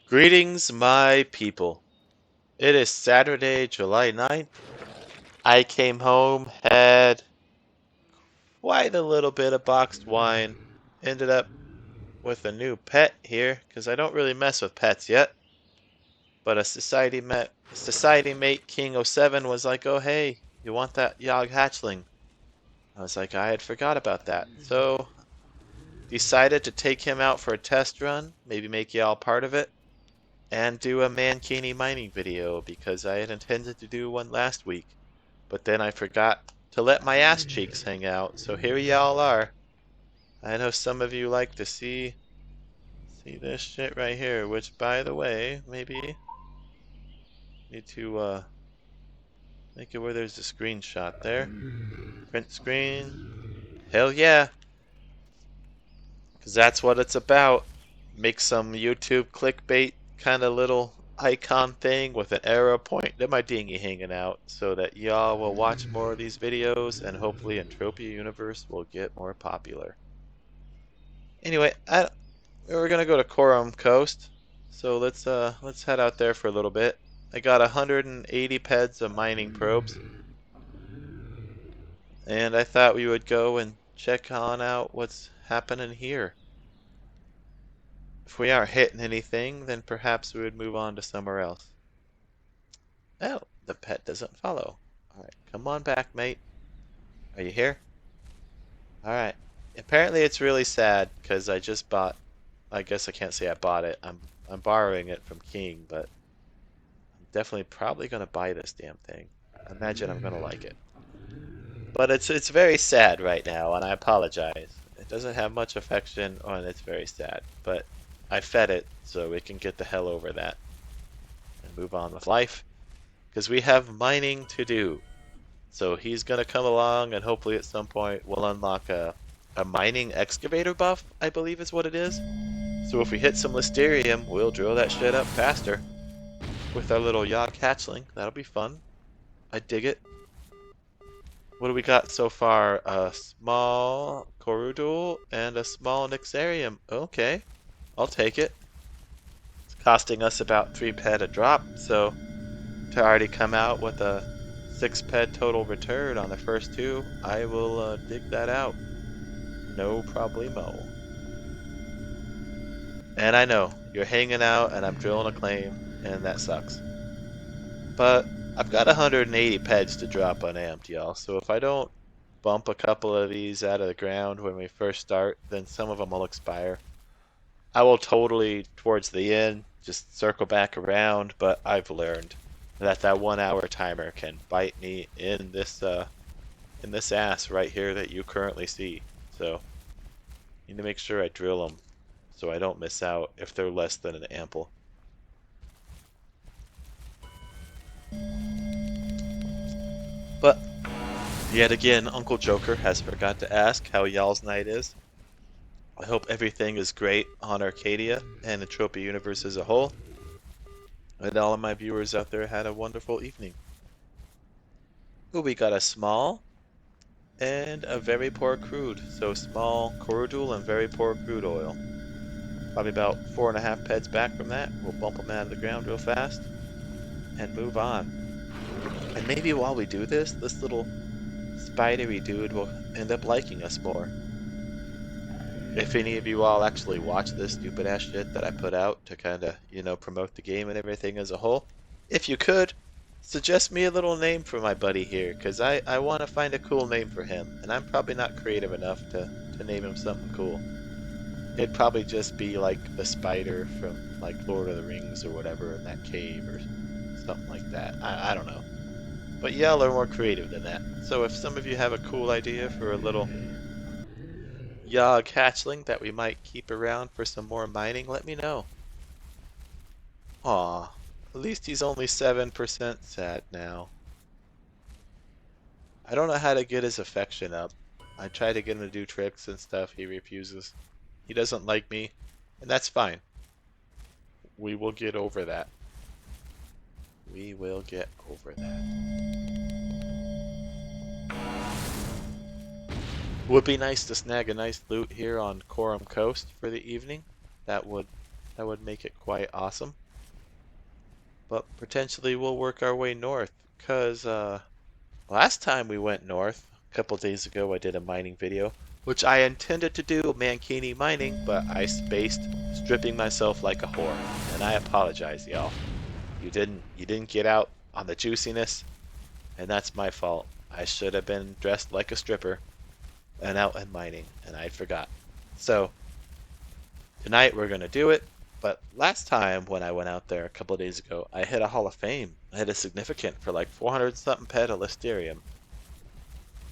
Greetings, my people. It is Saturday, July 9th. I came home, had quite a little bit of boxed wine, ended up with a new pet here, because I don't really mess with pets yet. But a society mate, King07, was like, oh hey, you want that Yogg hatchling? I was like, I had forgot about that. So, decided to take him out for a test run, maybe make y'all part of it. And do a Mankini Mining video because I had intended to do one last week, but then I forgot to let my ass cheeks hang out, so here y'all are. I know some of you like to see this shit right here, which by the way, maybe need to make it where there's a screenshot there. Print screen. Hell yeah, because that's what it's about. Make some YouTube clickbait kind of little icon thing with an arrow pointing at my dinghy hanging out so that y'all will watch more of these videos and hopefully Entropia Universe will get more popular. Anyway, we're gonna go to Khorum Coast, so let's head out there for a little bit. I got 180 peds of mining probes, and I thought we would go and check on out what's happening here. If we aren't hitting anything, then perhaps we would move on to somewhere else. Oh, the pet doesn't follow. Alright, come on back, mate. Are you here? Alright. Apparently it's really sad, because I just bought... I guess I can't say I bought it. I'm borrowing it from King, but I'm definitely probably going to buy this damn thing. I imagine I'm going to like it. But it's very sad right now, and I apologize. It doesn't have much affection, and it's very sad. But I fed it, so it can get the hell over that. And move on with life. Because we have mining to do. So he's going to come along, and hopefully at some point we'll unlock a mining excavator buff, I believe is what it is. So if we hit some Listerium, we'll drill that shit up faster. With our little Yogg hatchling. That'll be fun. I dig it. What do we got so far? A small Corudul and a small Nixarium. Okay, I'll take it. It's costing us about 3 ped a drop, so to already come out with a 6 ped total return on the first 2, I will dig that out. No problemo. And I know, you're hanging out and I'm drilling a claim, and that sucks. But I've got 180 peds to drop unamped, y'all, so if I don't bump a couple of these out of the ground when we first start, then some of them will expire. I will totally, towards the end, just circle back around, but I've learned that 1 hour timer can bite me in this ass right here that you currently see. So, need to make sure I drill them so I don't miss out if they're less than an ample. But, yet again, Uncle Joker has forgot to ask how y'all's night is. I hope everything is great on Arkadia and Entropia Universe as a whole. And all of my viewers out there had a wonderful evening. Ooh, we got a small and a very poor crude. So small Corudul and very poor crude oil. Probably about 4.5 peds back from that. We'll bump them out of the ground real fast and move on. And maybe while we do this, this little spidery dude will end up liking us more. If any of you all actually watch this stupid ass shit that I put out to kinda, promote the game and everything as a whole, if you could, suggest me a little name for my buddy here, because I want to find a cool name for him, and I'm probably not creative enough to name him something cool. It'd probably just be like the spider from like Lord of the Rings or whatever in that cave or something like that. I don't know. But y'all are more creative than that. So if some of you have a cool idea for a little Yogg hatchling that we might keep around for some more mining, let me know. Aw, at least he's only 7% sad now. I don't know how to get his affection up. I try to get him to do tricks and stuff, he refuses. He doesn't like me, and that's fine. We will get over that. We will get over that. Would be nice to snag a nice loot here on Khorum Coast for the evening. That would That would make it quite awesome. But potentially we'll work our way north, because last time we went north, a couple days ago, I did a mining video, which I intended to do Mankini Mining, but I spaced stripping myself like a whore. And I apologize, y'all. You didn't get out on the juiciness, and that's my fault. I should have been dressed like a stripper and out and mining, and I forgot. So tonight we're gonna do it. But last time when I went out there a couple of days ago, I hit a Hall of Fame. I hit a significant for like 400 something pedalisterium.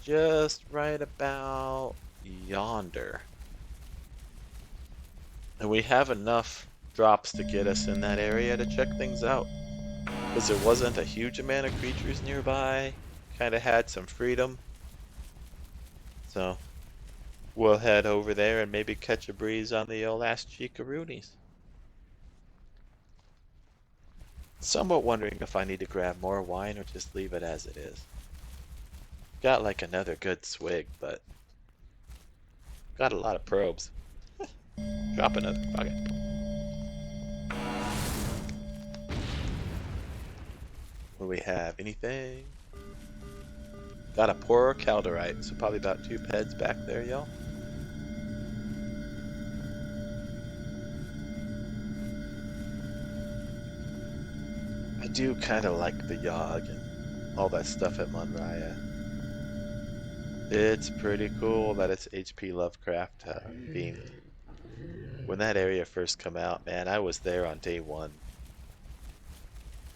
Just right about yonder. And we have enough drops to get us in that area to check things out. Because there wasn't a huge amount of creatures nearby. Kind of had some freedom. So we'll head over there and maybe catch a breeze on the old ass Chikaroonies. Somewhat wondering if I need to grab more wine or just leave it as it is. Got like another good swig, but got a lot of probes. Drop another, fuck it. What do we have? Anything? Got a poor calderite, so probably about 2 peds back there, y'all. I do kind of like the Yogg and all that stuff at Monraya. It's pretty cool that it's HP Lovecraft themed. When that area first come out, man, I was there on day 1.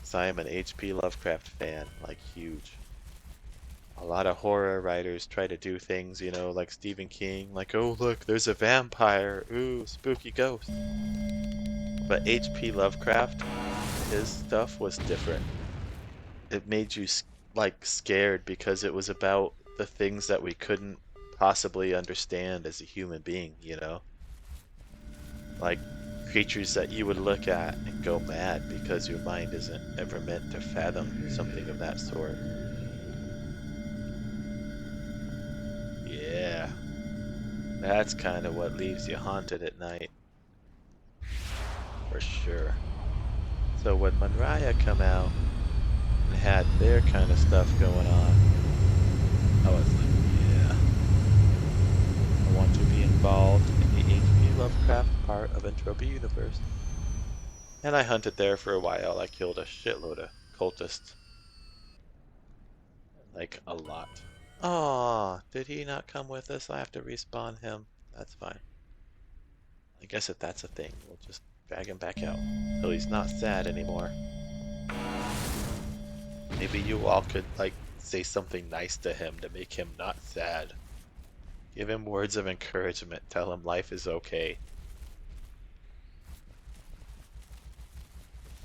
So I am an HP Lovecraft fan, like huge. A lot of horror writers try to do things, you know, like Stephen King, like, oh look, there's a vampire, ooh, spooky ghost. But HP Lovecraft, his stuff was different. It made you like scared because it was about the things that we couldn't possibly understand as a human being, you know? Like creatures that you would look at and go mad because your mind isn't ever meant to fathom something of that sort. Yeah, that's kind of what leaves you haunted at night. For sure. So when Monraya come out and had their kind of stuff going on, I was like, yeah, I want to be involved in the H.P. Lovecraft part of Entropia Universe. And I hunted there for a while. I killed a shitload of cultists. Like, a lot. Aw, did he not come with us? I have to respawn him. That's fine. I guess if that's a thing, we'll just drag him back out. So he's not sad anymore. Maybe you all could, like, say something nice to him to make him not sad. Give him words of encouragement. Tell him life is okay.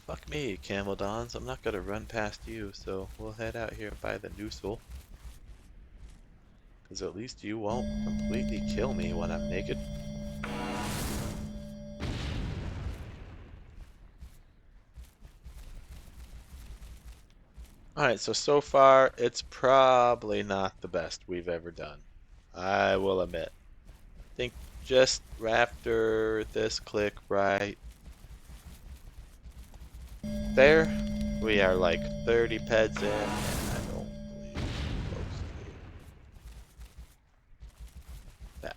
Fuck me, Camel Dons. I'm not gonna run past you, so we'll head out here by the Noosel. Because at least you won't completely kill me when I'm naked. Alright, so far, it's probably not the best we've ever done. I will admit. I think just after this click right there, we are like 30 peds in, and I don't believe we're close to that.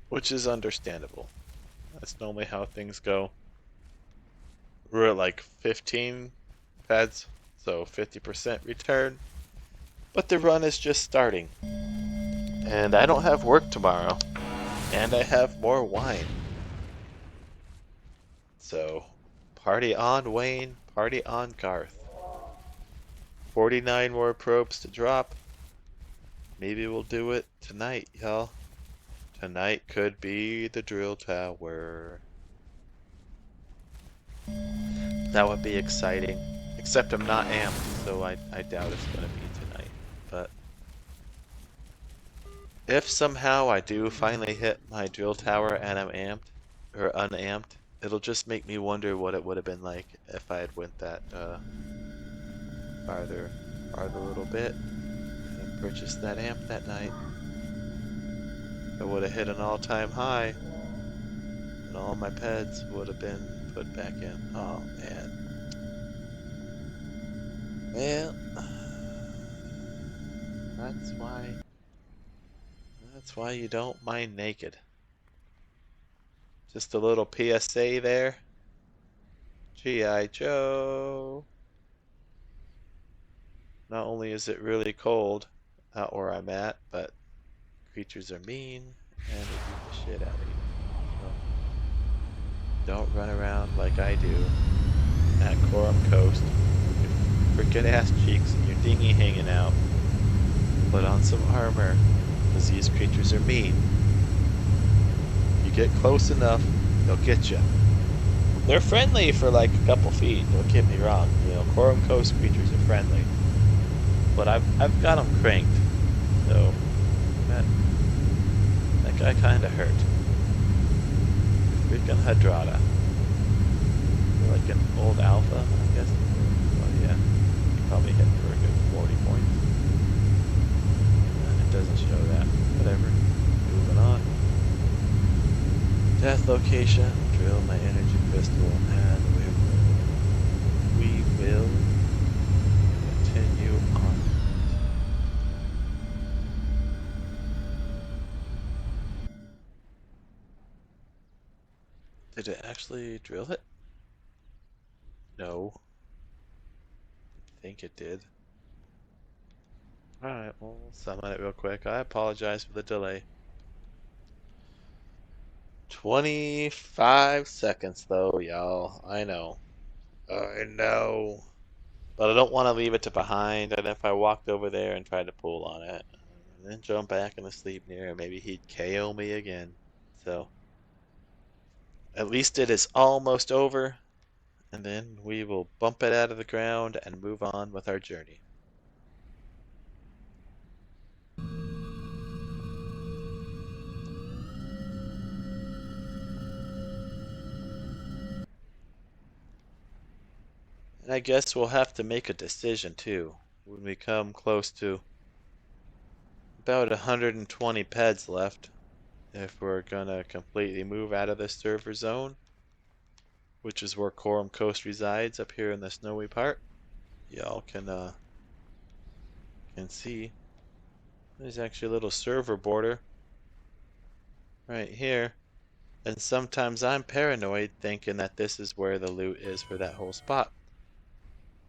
Which is understandable. That's normally how things go. We're at like 15 peds, so 50% return. But the run is just starting. And I don't have work tomorrow. And I have more wine. So, party on Wayne, party on Garth. 49 more probes to drop. Maybe we'll do it tonight, y'all. Tonight could be the drill tower. That would be exciting. Except I'm not amped, so I doubt it's going to be tonight. But if somehow I do finally hit my drill tower and I'm amped, or unamped, it'll just make me wonder what it would have been like if I had went that farther a little bit and purchased that amp that night. I would have hit an all-time high, and all my peds would have been put back in. Oh man. Well, that's why. That's why you don't mine naked. Just a little PSA there. G.I. Joe. Not only is it really cold out where I'm at, but creatures are mean and they beat the shit out of you. So don't run around like I do at Khorum Coast with your frickin' ass cheeks and your dinghy hanging out. Put on some armor, because these creatures are mean. You get close enough, they'll get you. They're friendly for like a couple feet, don't get me wrong. You know, Khorum Coast creatures are friendly. But I've got them cranked, so that guy kinda hurt. Freaking Hadrada. You're like an old alpha, I guess. Oh yeah. You probably hit for a good 40 points. And it doesn't show that. Whatever. Moving on. Death location. Drill my energy crystal and we will continue on. Did it actually drill it? No. I think it did. Alright, we'll summon it real quick. I apologize for the delay. 25 seconds though, y'all. I know. I know. But I don't want to leave it to behind, and if I walked over there and tried to pull on it, and then jump back in the sleep near, maybe he'd KO me again. So, at least it is almost over, and then we will bump it out of the ground and move on with our journey. And I guess we'll have to make a decision too when we come close to about 120 peds left if we're gonna completely move out of this server zone, which is where Khorum Coast resides up here in the snowy part. Y'all can see there's actually a little server border right here. And sometimes I'm paranoid thinking that this is where the loot is for that whole spot.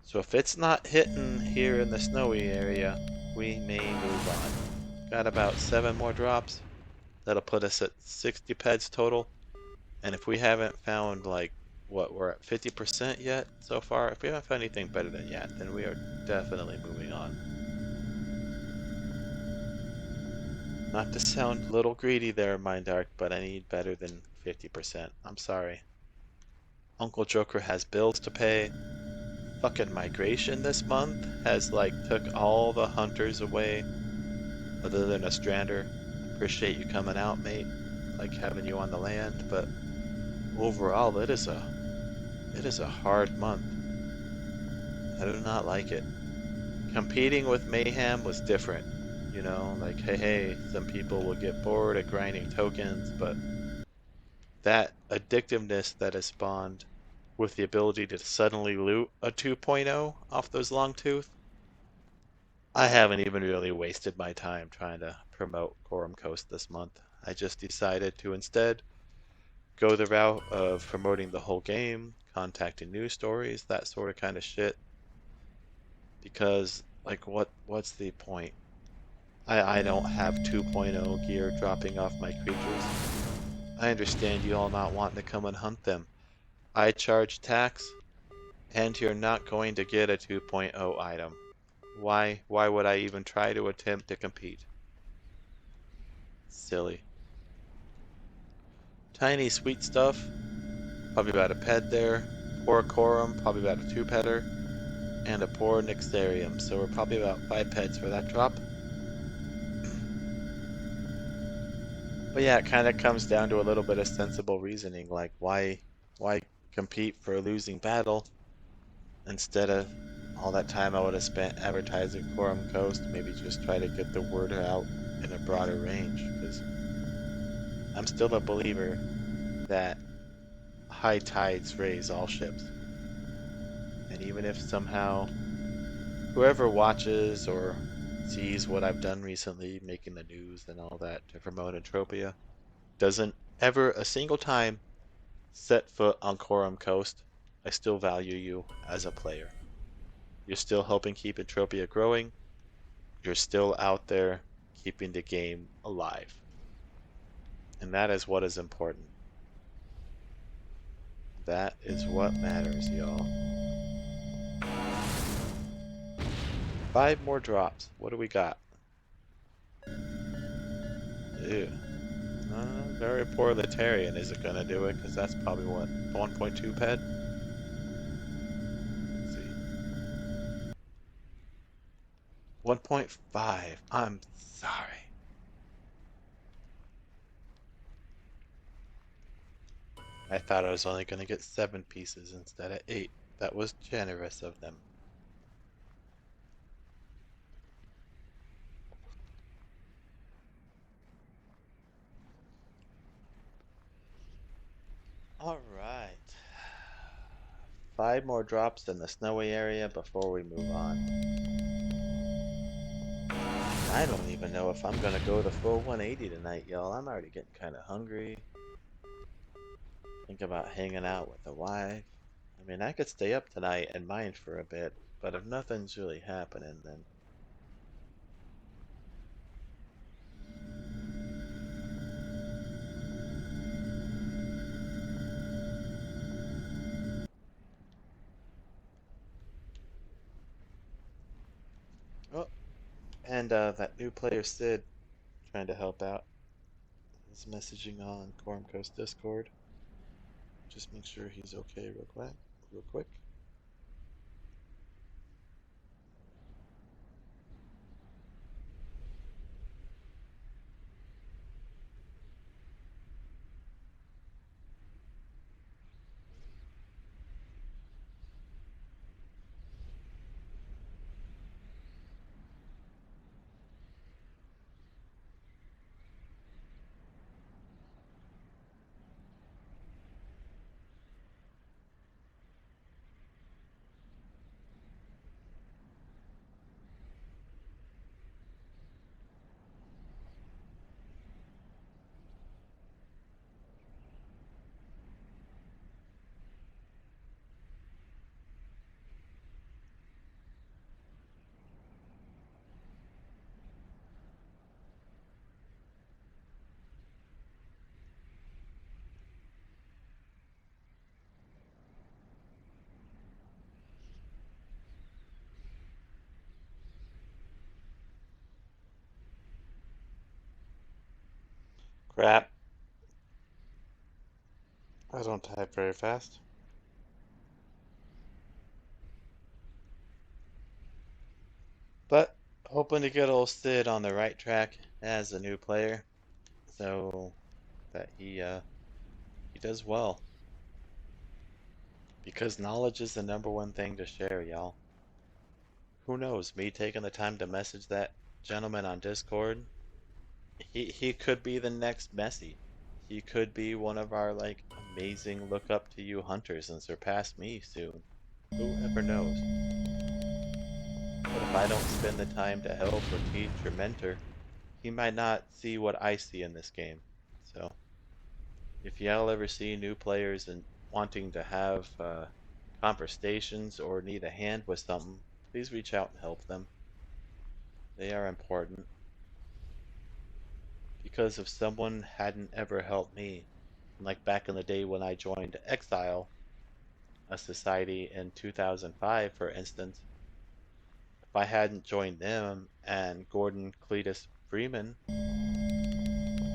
So if it's not hitting here in the snowy area, we may move on. Got about 7 more drops. That'll put us at 60 peds total. And if we haven't found like, what, we're at 50% yet so far? If we haven't found anything better than yet, then we are definitely moving on. Not to sound a little greedy there, Mindark, but I need better than 50%. I'm sorry. Uncle Joker has bills to pay. Fucking migration this month has like took all the hunters away, other than a strander. Appreciate you coming out, mate. Like having you on the land, but overall it is a hard month. I do not like it. Competing with Mayhem was different. You know, like hey, some people will get bored of grinding tokens, but that addictiveness that is spawned with the ability to suddenly loot a 2.0 off those long tooth, I haven't even really wasted my time trying to promote Khorum Coast this month. I just decided to instead go the route of promoting the whole game, contacting news stories, that sort of kind of shit. Because like what's the point? I don't have 2.0 gear dropping off my creatures. I understand you all not wanting to come and hunt them. I charge tax, and you're not going to get a 2.0 item. Why would I even try to attempt to compete? Silly. Tiny sweet stuff, probably about a ped there. Poor Khorum, probably about a 2-pedder. And a poor Nixarium, so we're probably about 5 peds for that drop. But yeah, it kind of comes down to a little bit of sensible reasoning, like why compete for a losing battle instead of all that time I would have spent advertising Khorum Coast, maybe just try to get the word out in a broader range, because I'm still a believer that high tides raise all ships. And even if somehow whoever watches or sees what I've done recently, making the news and all that to promote Entropia, doesn't ever a single time set foot on Khorum Coast, I still value you as a player. You're still helping keep Entropia growing. You're still out there keeping the game alive. And that is what is important. That is what matters, y'all. 5 more drops. What do we got? Ew. Very poor Letarian isn't gonna do it because that's probably what 1.2 ped. Let's see, 1.5. I'm sorry. I thought I was only gonna get 7 pieces instead of 8. That was generous of them. All right. 5 more drops in the snowy area before we move on. I don't even know if I'm gonna go the full 180 tonight, y'all. I'm already getting kind of hungry. Think about hanging out with the wife. I mean, I could stay up tonight and mine for a bit, but if nothing's really happening, then oh, and that new player Sid trying to help out is messaging on Khorum Coast Discord. Just make sure he's okay real quick. Real quick. Crap. I don't type very fast. But hoping to get old Sid on the right track as a new player, so that he does well. Because knowledge is the #1 thing to share, y'all. Who knows? Me taking the time to message that gentleman on Discord, he could be the next Messi. He could be one of our like amazing look up to you hunters and surpass me soon. Who ever knows? But if I don't spend the time to help or teach or mentor, he might not see what I see in this game. So if y'all ever see new players and wanting to have conversations or need a hand with something, please reach out and help them. They are important. Because if someone hadn't ever helped me, like back in the day when I joined Exile, a society in 2005, for instance, if I hadn't joined them and Gordon Cletus Freeman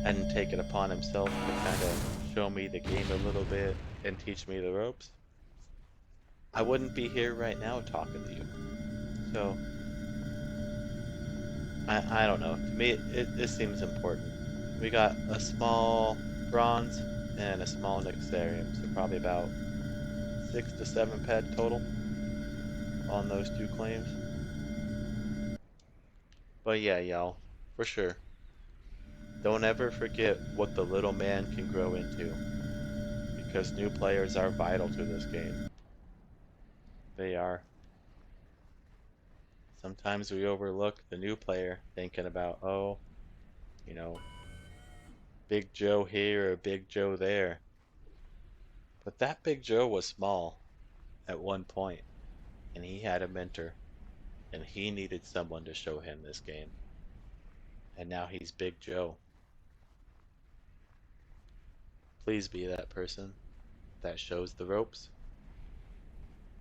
hadn't taken upon himself to kind of show me the game a little bit and teach me the ropes, I wouldn't be here right now talking to you. So, I don't know. To me, it seems important. We got a small bronze and a small Nixarium, so probably about 6 to 7 ped total on those 2 claims. But yeah, y'all, for sure. Don't ever forget what the little man can grow into, because new players are vital to this game. They are. Sometimes we overlook the new player thinking about, oh, you know, Big Joe here or Big Joe there. But that Big Joe was small at one point, and he had a mentor, and he needed someone to show him this game. And now he's Big Joe. Please be that person that shows the ropes.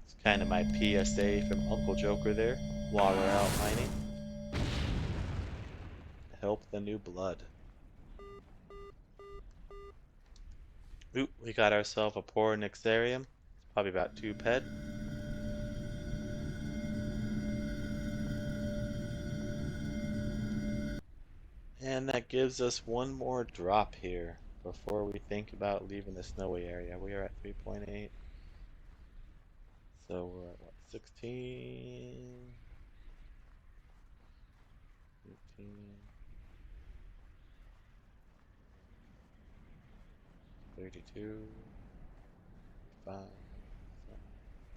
It's kind of my PSA from Uncle Joker there while we're out mining. Help the new blood. Ooh, we got ourselves a poor Nixarium. It's probably about 2 ped. And that gives us one more drop here before we think about leaving the snowy area. We are at 3.8. So we're at what, 16, 18, 32, 5,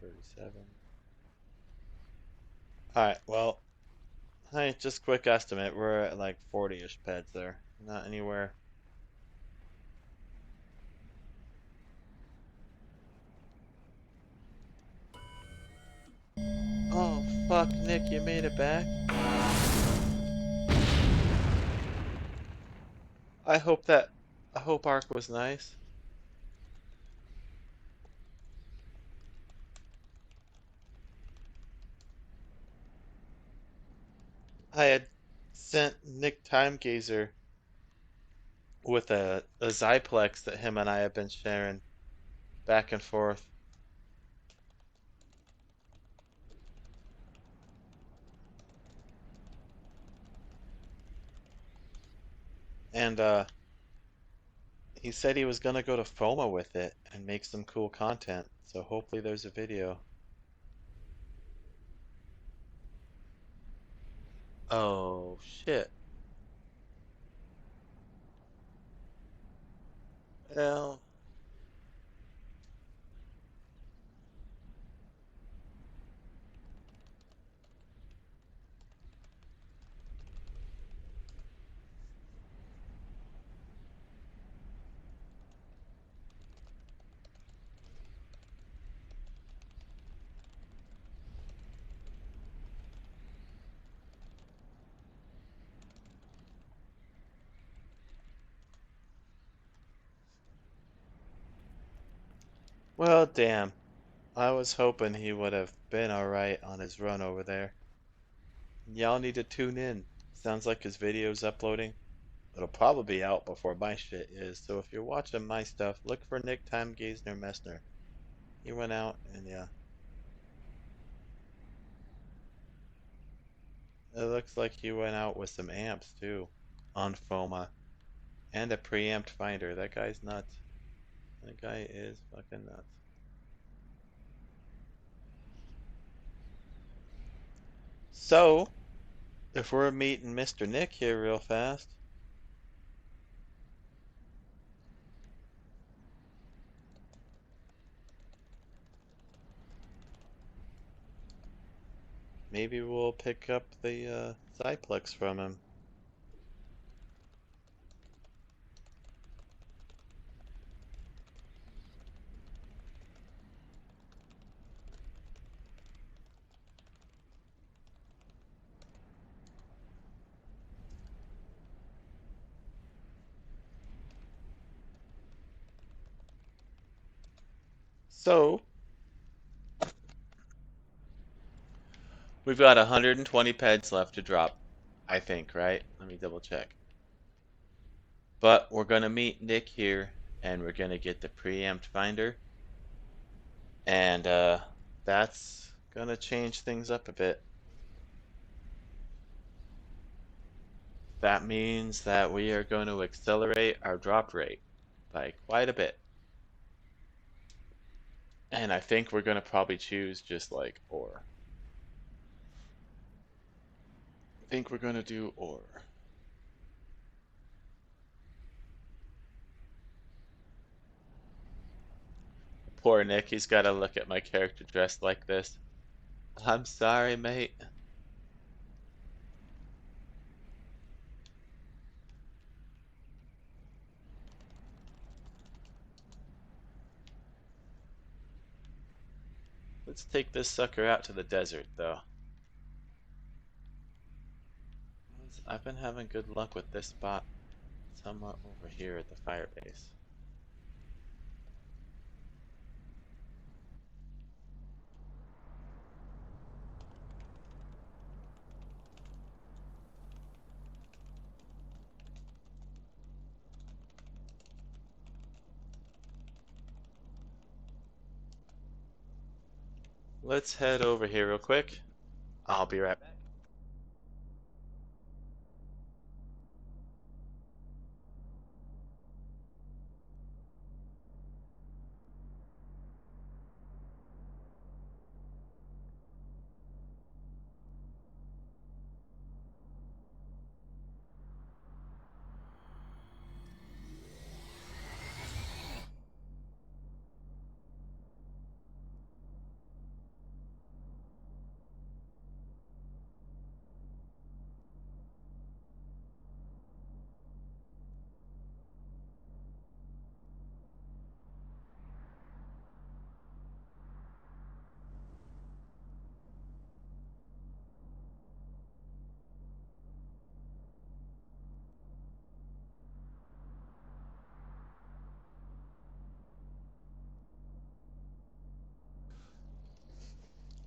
37. Alright, well, hey, just quick estimate. We're at like 40-ish peds there. Not anywhere. Oh, fuck, Nick, you made it back? I hope that, I hope Ark was nice. I had sent Nick Timegazer with a Ziplex that him and I have been sharing back and forth. And he said he was gonna go to FOMA with it and make some cool content. So hopefully there's a video. Oh shit. Well, well, damn. I was hoping he would have been alright on his run over there. Y'all need to tune in. Sounds like his video's uploading. It'll probably be out before my shit is, so if you're watching my stuff, look for Nick Timegazer Messner. He went out and yeah. It looks like he went out with some amps too on FOMA and a preamp finder. That guy's nuts. That guy is fucking nuts. So, if we're meeting Mr. Nick here real fast, maybe we'll pick up the Ziplex from him. So, we've got 120 peds left to drop, I think, right? Let me double check. But we're gonna meet Nick here, and we're gonna get the preamp finder, and that's gonna change things up a bit. That means that we are going to accelerate our drop rate by quite a bit. And I think we're going to probably choose just like ore. I think we're going to do ore. Poor Nick, he's got to look at my character dressed like this. I'm sorry, mate. Let's take this sucker out to the desert, though. I've been having good luck with this spot somewhat over here at the fire base. Let's head over here real quick. I'll be right back.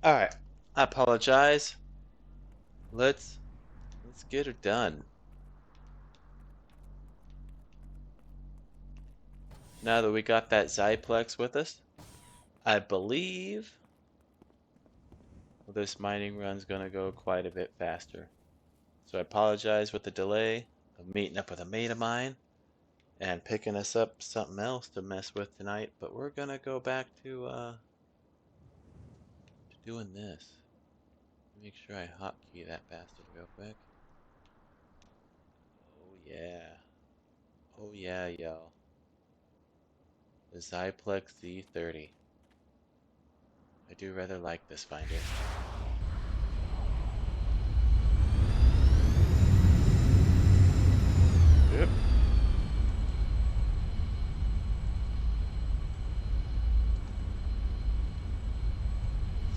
Alright, I apologize. Let's get her done. Now that we got that Ziplex with us, I believe this mining run's gonna go quite a bit faster. So I apologize with the delay of meeting up with a mate of mine and picking us up something else to mess with tonight, but we're gonna go back to doing this. Make sure I hotkey that bastard real quick. Oh yeah. Oh yeah, y'all. The Ziplex Z30. I do rather like this finder. Yep.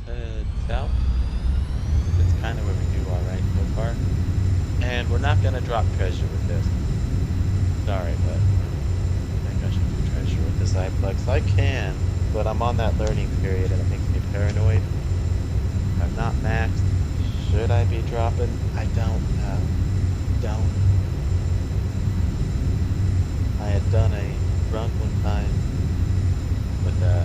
Let's head south. That's kind of where we do alright so far. And we're not gonna drop treasure with this. Sorry, but I think I should do treasure with this Ziplex. I can, but I'm on that learning period and it makes me paranoid. I'm not maxed. Should I be dropping? I don't know. Don't. I had done a run one time with a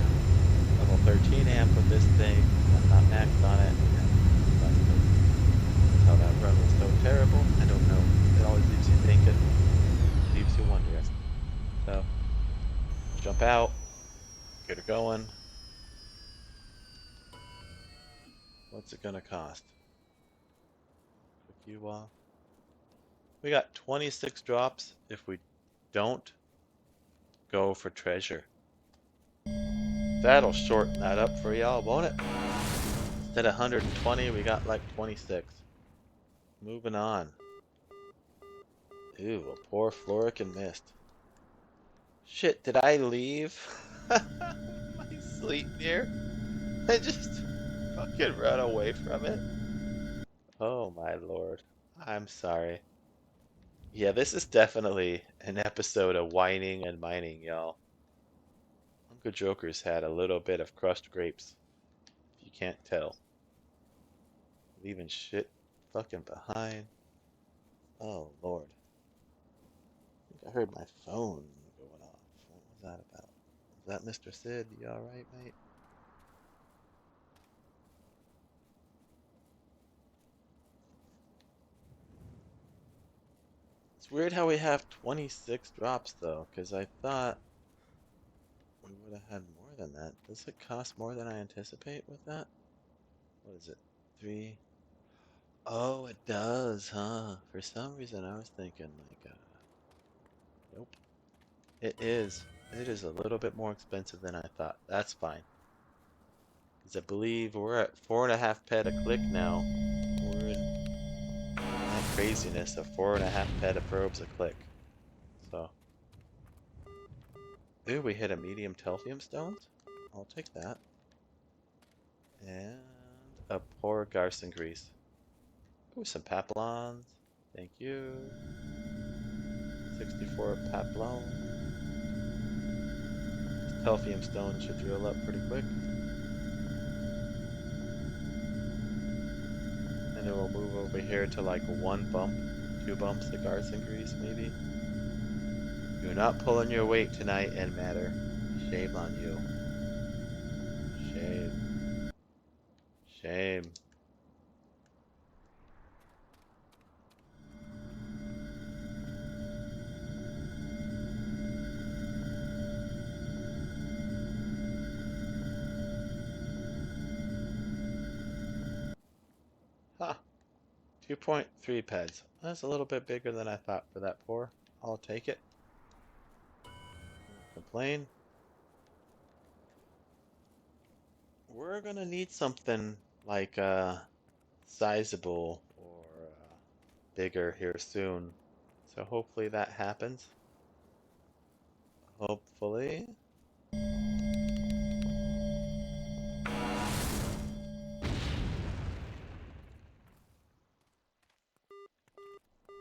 level 13 amp with this thing. I'm not maxed on it. That's how that run was so terrible. I don't know. It always leaves you thinking. Leaves you wondering. So, jump out. Get her going. What's it gonna cost? Click you off. We got 26 drops if we don't go for treasure. That'll shorten that up for y'all, won't it? Instead of 120, we got like 26. Moving on. Ooh, a poor Floric and Mist. Shit, did I leave my sleep here? I just fucking run away from it. Oh my lord. I'm sorry. Yeah, this is definitely an episode of whining and mining, y'all. Uncle Joker's had a little bit of crushed grapes, if you can't tell. Leaving shit fucking behind. Oh lord. I think I heard my phone going off. What was that about? Is that Mr. Sid? You alright, mate? It's weird how we have 26 drops though, because I thought we would have had more than that. Does it cost more than I anticipate with that? What is it? 3? Oh, it does, huh? For some reason I was thinking like, nope. It is. It is a little bit more expensive than I thought. That's fine. Because I believe we're at 4.5 pet a click now. We're in that craziness of 4.5 pet of probes a click. So, ooh, we hit a medium Telfium stones. I'll take that. And a poor Garson grease. Ooh, some Papillons. Thank you. 64 Papillon. Telfium stone should drill up pretty quick. And it will move over here to like 1 bump, 2 bumps of Garson grease maybe. You're not pulling your weight tonight in matter. Shame on you. Shame. Shame. Huh. 2.3 peds. That's a little bit bigger than I thought for that pour. I'll take it. Don't complain. We're gonna need something like sizable or bigger here soon. So hopefully that happens. Hopefully.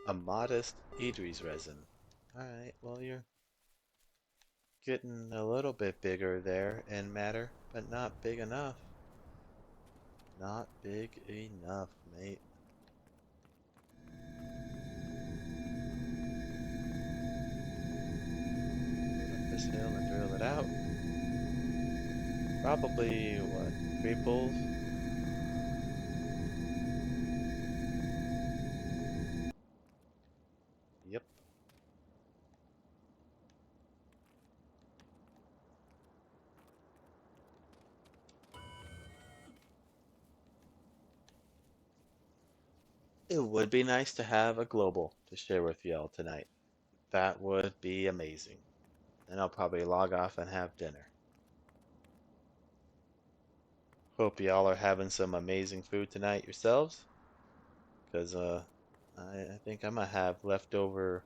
A modest Idris resin. Alright, well you're getting a little bit bigger there in matter, but not big enough. Not big enough, mate. Go up this hill and drill it out. Probably, what, 3 pulls? Yep. It would be nice to have a global to share with y'all tonight. That would be amazing. Then I'll probably log off and have dinner. Hope y'all are having some amazing food tonight yourselves. Because I think I'm gonna have leftover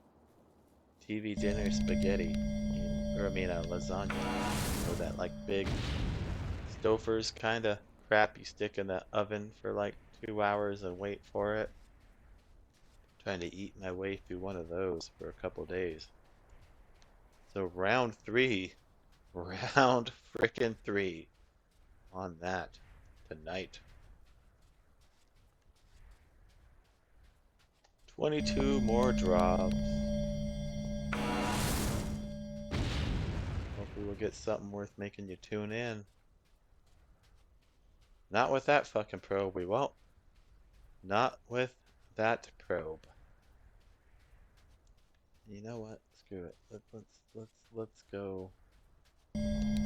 TV dinner spaghetti. Or I mean lasagna. You know that like big Stouffer's kind of crap you stick in the oven for like 2 hours and wait for it. Trying to eat my way through one of those for a couple days. So round 3, round frickin' 3 on that tonight. 22 more drops. Hopefully we'll get something worth making you tune in. Not with that fucking probe, we won't. Not with that probe. You know what? Screw it. Let's go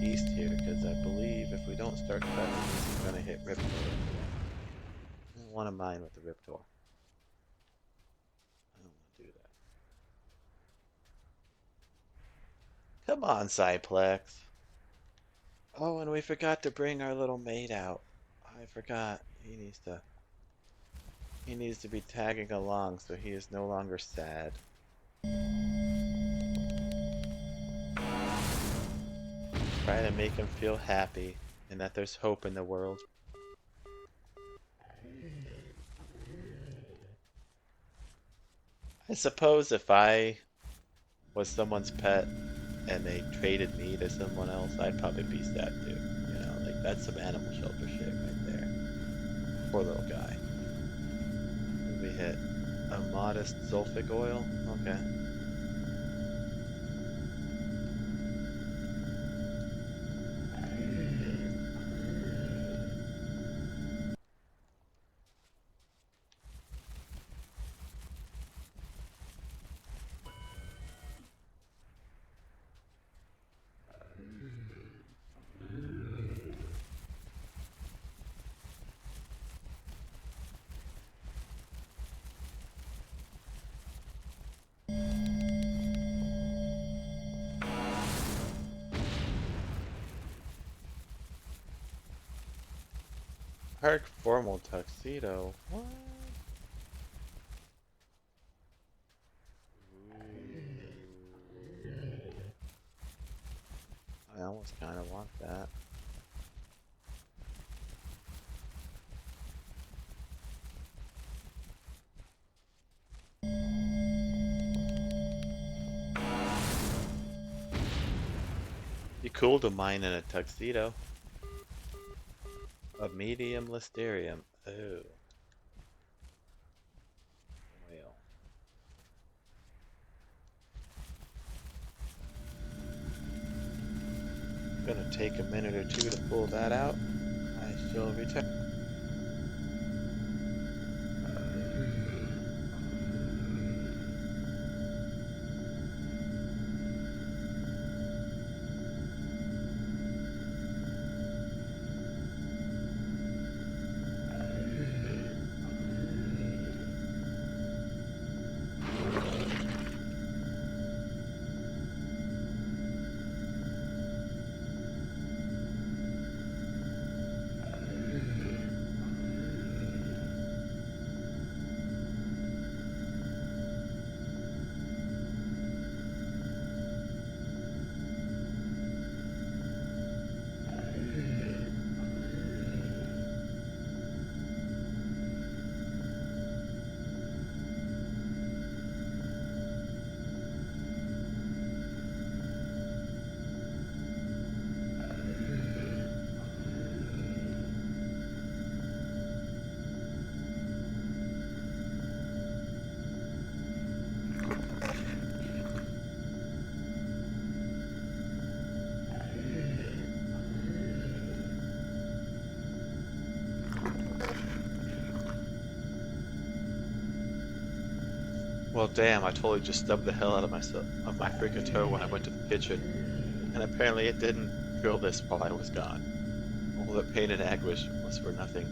east here, because I believe if we don't start cutting east, we're gonna hit Riptor. I don't want to mine with the Riptor. I don't want to do that. Come on, Ziplex. Oh, and we forgot to bring our little mate out. I forgot. He needs to be tagging along so he is no longer sad. Try to make him feel happy and that there's hope in the world. I suppose if I was someone's pet and they traded me to someone else, I'd probably be sad too. You know, like that's some animal shelter shit right there. Poor little guy. We hit a modest sulfic oil. Okay. Park formal tuxedo. What? I almost kind of want that. You cool to mine in a tuxedo. A medium listerium. Oh. Well. Gonna take a minute or two to pull that out. I shall return. Well, damn, I totally just stubbed the hell out of myself of my freaking toe when I went to the kitchen. And apparently it didn't drill this while I was gone. All the pain and anguish was for nothing.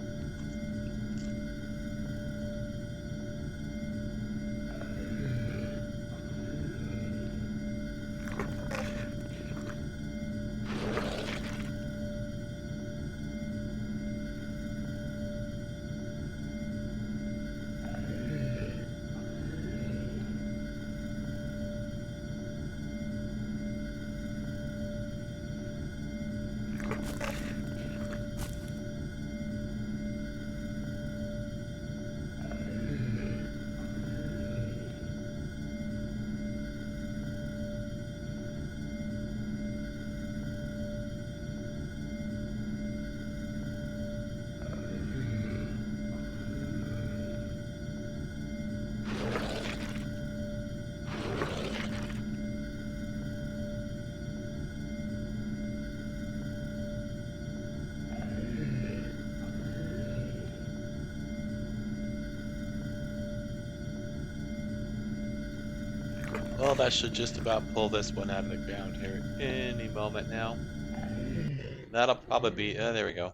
Well, that should just about pull this one out of the ground here any moment now. That'll probably be, there we go.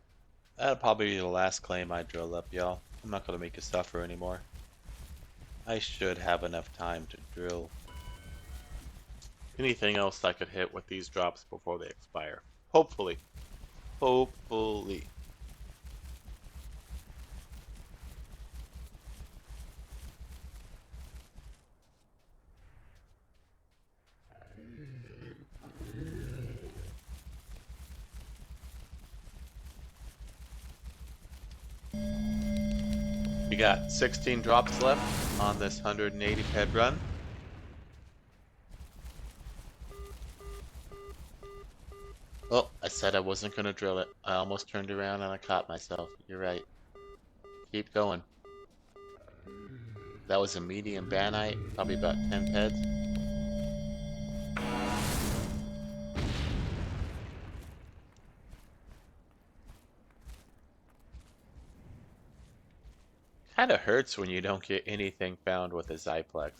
That'll probably be the last claim I drill up, y'all. I'm not gonna make you suffer anymore. I should have enough time to drill anything else I could hit with these drops before they expire. Hopefully. Hopefully. We got 16 drops left on this 180 head run. Oh, I said I wasn't going to drill it. I almost turned around and I caught myself. You're right. Keep going. That was a medium banite, probably about 10 heads. Kinda hurts when you don't get anything found with a Ziplex.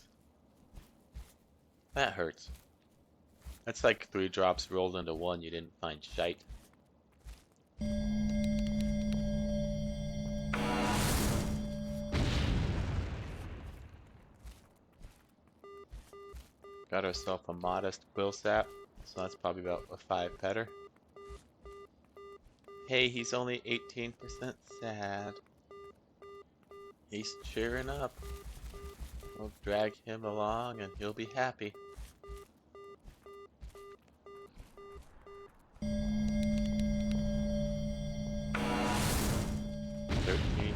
That hurts. That's like 3 drops rolled into one, you didn't find shite. Got ourselves a modest quill sap, so that's probably about a 5 petter. Hey, he's only 18% sad. He's cheering up. We'll drag him along and he'll be happy.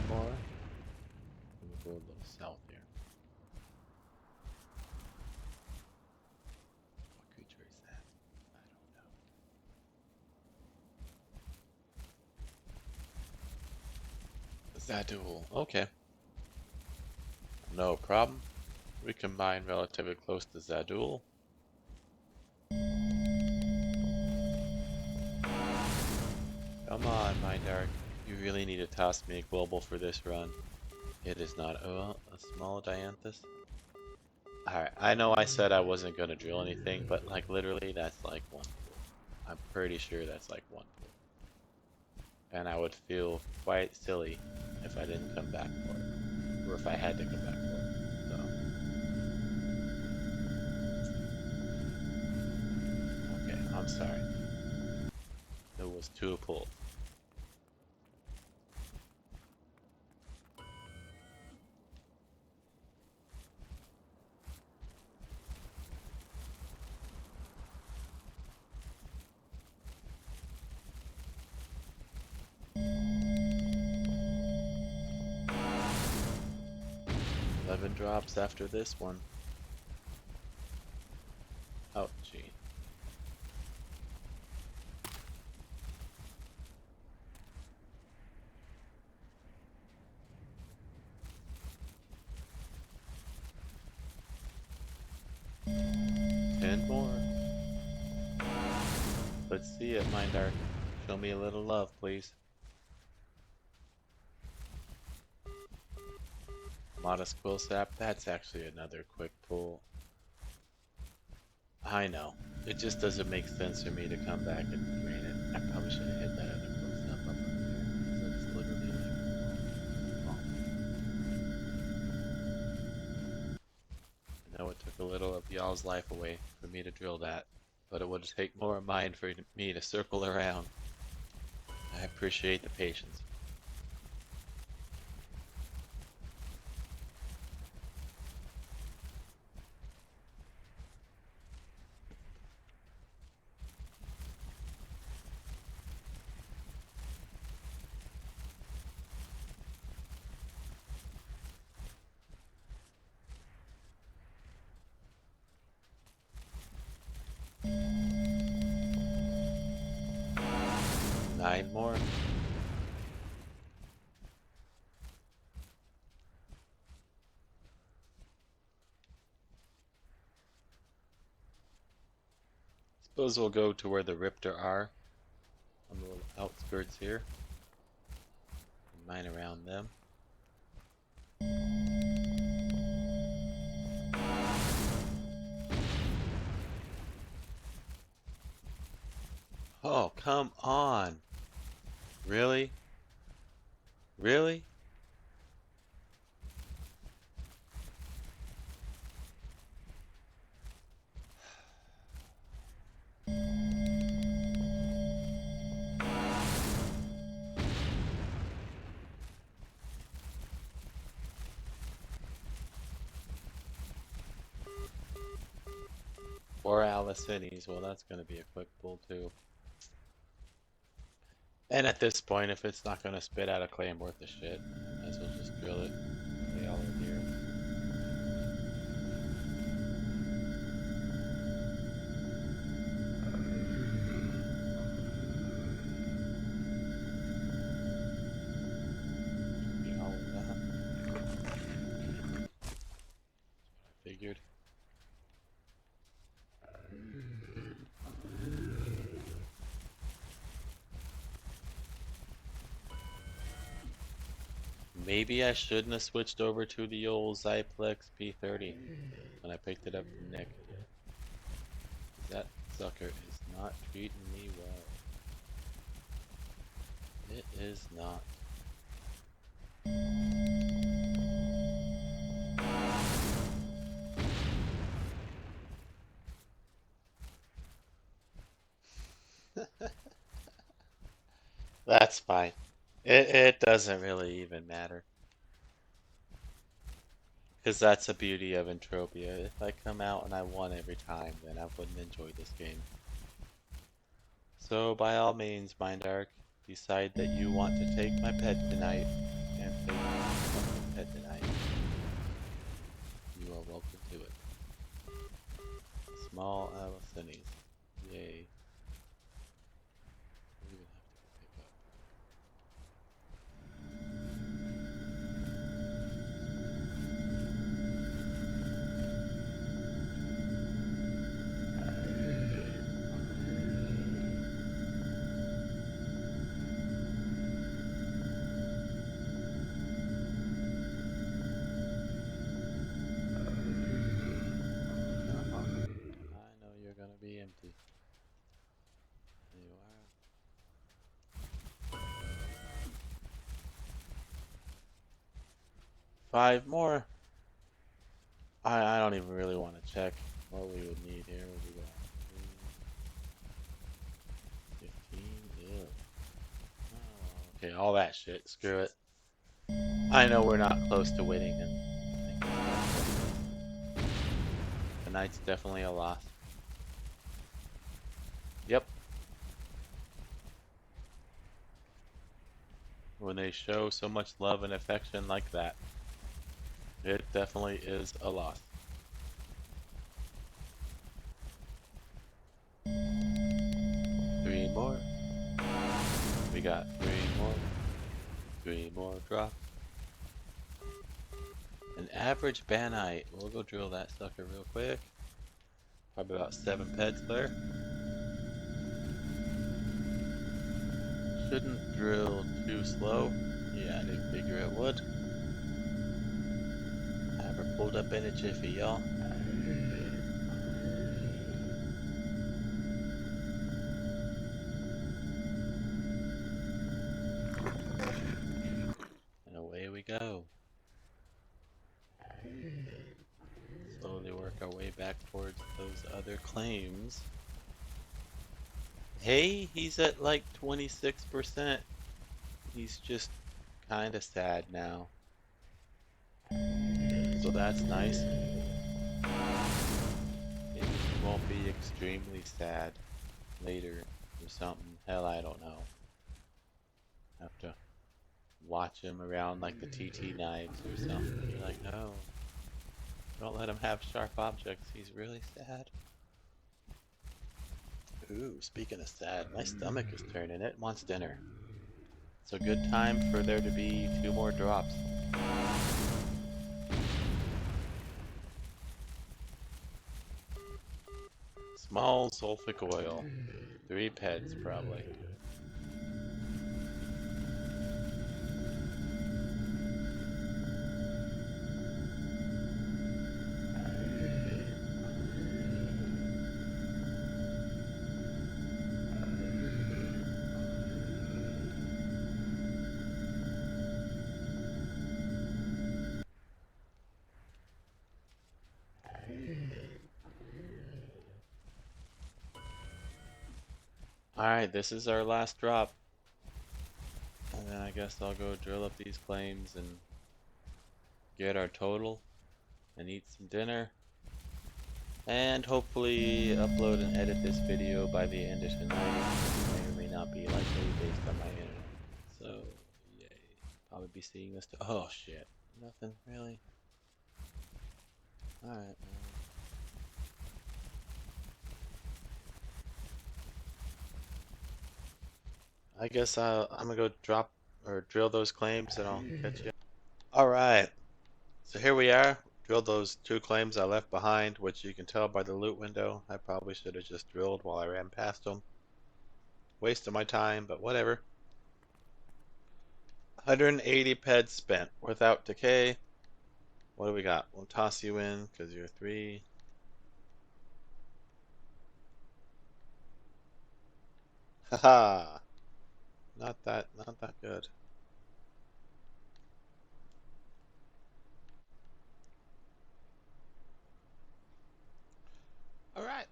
More. We'll go a little south here. What creature is that? I don't know. Zadul. Okay. No problem. We can mine relatively close to Zadul. Come on, Mindark. You really need to toss me a global for this run. It is not a small dianthus. Alright, I know I said I wasn't going to drill anything, but like literally that's like one pool. I'm pretty sure that's like one pool. And I would feel quite silly if I didn't come back for it. Or if I had to come back for it. So. Okay, I'm sorry. It was 2 pulls. Drops after this one. Oh, gee. More. Let's see it, Mindark. Show me a little love, please. Modest quill sap. That's actually another quick pull. I know. It just doesn't make sense for me to come back and drain it. I probably should have hit that other quill sap up there. That's literally like, I know it took a little of y'all's life away for me to drill that, but it would take more of mine for me to circle around. I appreciate the patience. More. Suppose we'll go to where the Riptor are, on the little outskirts here. Mine around them. Oh, come on! Really? Really? Or Alicines. Well, that's going to be a quick pull, too. And at this point, if it's not going to spit out a claim worth of shit, might as well just drill it. They all in here. All of that. That's what I figured. Maybe I shouldn't have switched over to the old Ziplex P30 when I picked it up from Nick. That sucker is not treating me well. It is not. That's fine. It doesn't really even matter. Because that's the beauty of Entropia. If I come out and I won every time, then I wouldn't enjoy this game. So by all means, Mindark, decide that you want to take my pet tonight, and take my pet tonight. You are welcome to it. Small Alicines. Yay. What do you even have to pick up? Come on. I know you're gonna be empty. There you are. 5 more. I don't even really want to check what we would need here. What we got? 15. Ew. Oh, okay, all that shit. Screw it. I know we're not close to winning, and tonight's definitely a loss. Yep. When they show so much love and affection like that, it definitely is a loss. 3 more. We got 3 more. 3 more drops. An average banite. We'll go drill that sucker real quick. Probably about 7 peds there. Shouldn't drill too slow. Yeah, I didn't figure it would. Have her pulled up in a jiffy, y'all. And away we go. Slowly work our way back towards those other claims. Hey, he's at like 26%. He's just kinda sad now. So that's nice. Maybe he won't be extremely sad later or something. Hell, I don't know. Have to watch him around like the TT knives or something. You're like, no, don't let him have sharp objects. He's really sad. Ooh, speaking of sad, my stomach is turning. It wants dinner. It's a good time for there to be 2 more drops. Small sulfic oil. 3 peds, probably. Alright, this is our last drop. And then I guess I'll go drill up these claims and get our total and eat some dinner. And hopefully upload and edit this video by the end of tonight. May or may not be likely based on my internet. So, yay. Probably be seeing this. Oh shit. Nothing really. Alright, man. I guess I'm gonna go drop or drill those claims and I'll catch you. Alright. So here we are. Drilled those 2 claims I left behind, which you can tell by the loot window. I probably should have just drilled while I ran past them. Waste of my time, but whatever. 180 peds spent without decay. What do we got? We'll toss you in because you're 3. Haha. Not that good. Alright.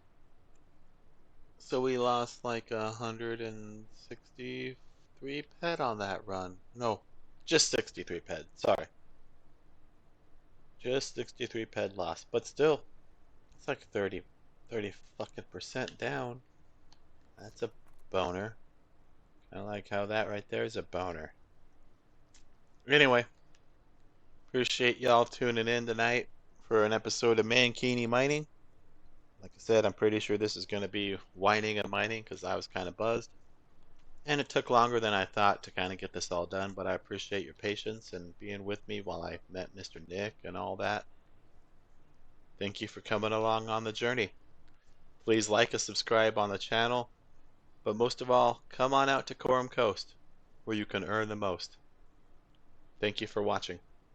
So we lost like 163 63 ped on that run. No, just 63 ped. Sorry. Just 63 ped loss. But still, it's like 30 fucking percent down. That's a boner. I like how that right there is a boner. Anyway, appreciate y'all tuning in tonight for an episode of Mankini Mining. Like I said, I'm pretty sure this is going to be whining and mining because I was kind of buzzed. And it took longer than I thought to kind of get this all done, but I appreciate your patience and being with me while I met Mr. Nick and all that. Thank you for coming along on the journey. Please like and subscribe on the channel, but most of all, come on out to Khorum Coast, where you can earn the most. Thank you for watching.